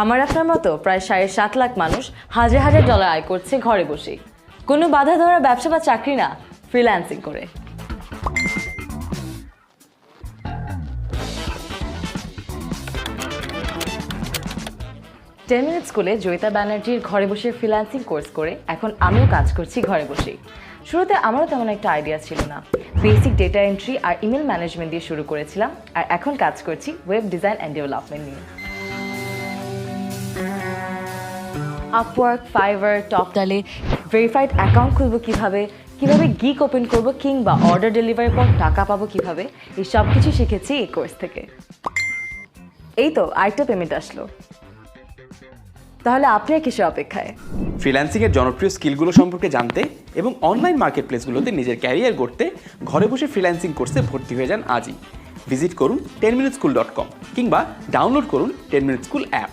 আমার আপনার মতো প্রায় ৭.৫ লাখ মানুষ হাজার হাজার ডলার আয় করছে ঘরে বসেই। কোনো বাধা ধরা ব্যবসা বা চাকরি না, ফ্রিল্যান্সিং করে। 𝗘𝘁𝘁𝙇 স্কুলে জয়িতা ব্যানার্জির ঘরে বসে ফ্রিল্যান্সিং কোর্স করে এখন আমিও কাজ করছি ঘরে বসেই। শুরুতে আমারও তেমন একটা আইডিয়া ছিল না, বেসিক ডেটা এন্ট্রি আর ইমেল ম্যানেজমেন্ট দিয়ে শুরু করেছিলাম, আর এখন কাজ করছি ওয়েব ডিজাইন অ্যান্ড ডেভেলপমেন্ট নিয়ে। আপওয়ার্ক, ফাইভার, টপডালে ভেরিফাইড অ্যাকাউন্ট খুলবো কীভাবে, কীভাবে গিগ ওপেন করবো, কিংবা অর্ডার ডেলিভারির পর টাকা পাবো কীভাবে, এই সব কিছু শিখেছি এই কোর্স থেকে। এই তো আরেকটা পেমেন্ট আসলো। তাহলে আপনি কিসের অপেক্ষায়? ফ্রিল্যান্সিংয়ের জনপ্রিয় স্কিলগুলো সম্পর্কে জানতে এবং অনলাইন মার্কেট প্লেসগুলোতে নিজের ক্যারিয়ার গড়তে ঘরে বসে ফ্রিল্যান্সিং কোর্সে ভর্তি হয়ে যান আজই। ভিজিট করুন 10minuteschool.com কিংবা ডাউনলোড করুন 10 Minute School অ্যাপ।